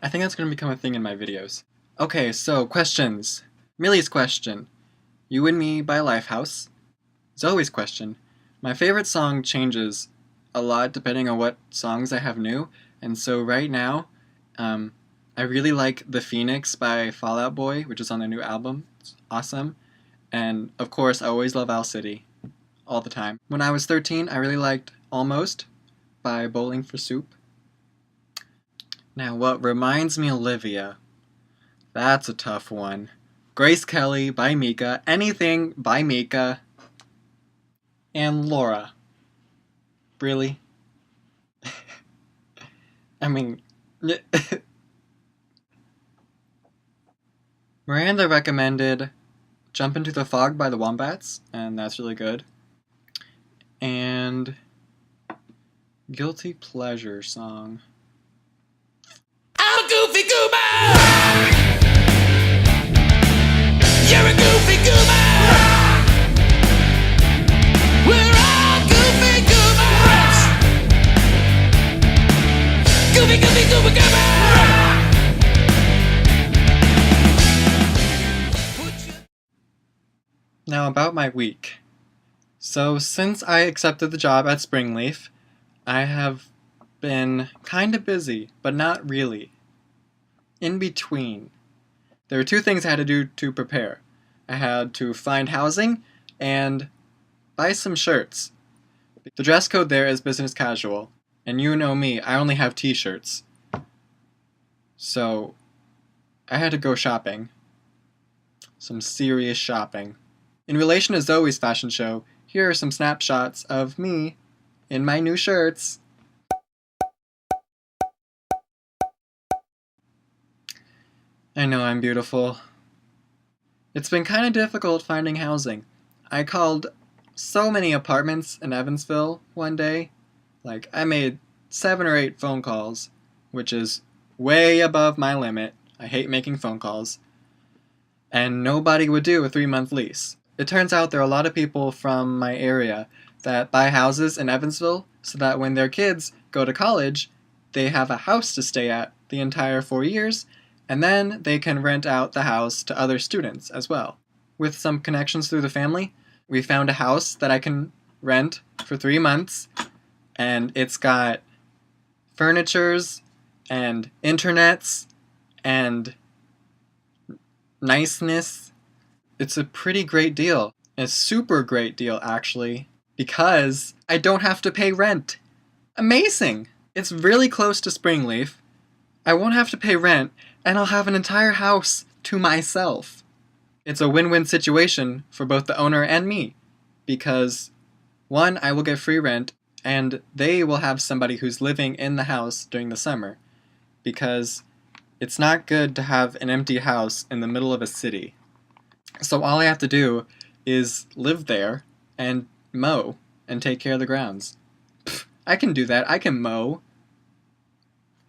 I think that's going to become a thing in my videos. Okay, so questions. Millie's question. You and Me by Lifehouse. Zoe's question. My favorite song changes a lot depending on what songs I have new, and so right now, I really like The Phoenix by Fall Out Boy, which is on their new album. It's awesome. And of course, I always love Owl City. All the time. When I was 13, I really liked Almost by Bowling for Soup. Now, what reminds me Olivia? That's a tough one. Grace Kelly by Mika. Anything by Mika. And Laura. Really? I mean... Miranda recommended Jump Into the Fog by the Wombats, and that's really good. And Guilty Pleasure song. I'm a goofy goober! You're a goofy goober! We're all goofy goobers! Goofy, goofy, goober, goober! Now about my week. So since I accepted the job at Springleaf, I have been kinda busy, but not really. In between. There were two things I had to do to prepare. I had to find housing and buy some shirts. The dress code there is business casual, and you know me, I only have t-shirts. So I had to go shopping. Some serious shopping. In relation to Zoe's fashion show, here are some snapshots of me in my new shirts. I know I'm beautiful. It's been kind of difficult finding housing. I called so many apartments in Evansville one day. Like, I made 7 or 8 phone calls, which is way above my limit. I hate making phone calls. And nobody would do a 3-month lease. It turns out there are a lot of people from my area that buy houses in Evansville so that when their kids go to college, they have a house to stay at the entire 4 years, and then they can rent out the house to other students as well. With some connections through the family, we found a house that I can rent for 3 months, and it's got furnitures and internets and niceness. It's a pretty great deal. A super great deal, actually, because I don't have to pay rent. Amazing! It's really close to Springleaf. I won't have to pay rent, and I'll have an entire house to myself. It's a win-win situation for both the owner and me, because 1, I will get free rent, and they will have somebody who's living in the house during the summer, because it's not good to have an empty house in the middle of a city. So all I have to do is live there and mow and take care of the grounds. Pfft, I can do that. I can mow.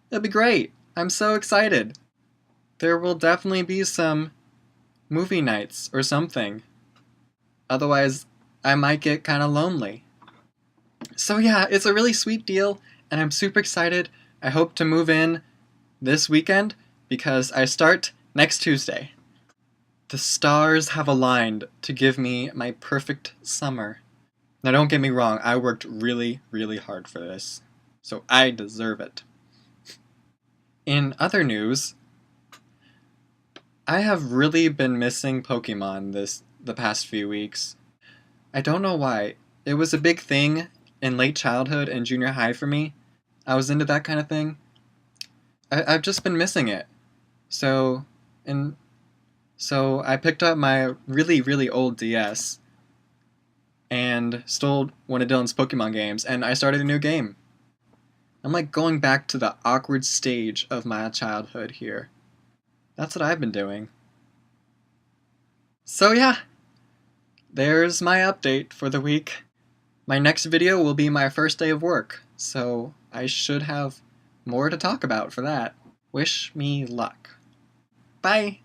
It'll be great. I'm so excited. There will definitely be some movie nights or something. Otherwise, I might get kind of lonely. So yeah, it's a really sweet deal, and I'm super excited. I hope to move in this weekend because I start next Tuesday. The stars have aligned to give me my perfect summer. Now don't get me wrong, I worked really, really hard for this, so I deserve it. In other news, I have really been missing Pokemon the past few weeks. I don't know why. It was a big thing in late childhood and junior high for me. I was into that kind of thing. I've just been missing it. So I picked up my really, really old DS and stole one of Dylan's Pokemon games, and I started a new game. I'm like going back to the awkward stage of my childhood here. That's what I've been doing. So yeah, there's my update for the week. My next video will be my first day of work, so I should have more to talk about for that. Wish me luck. Bye!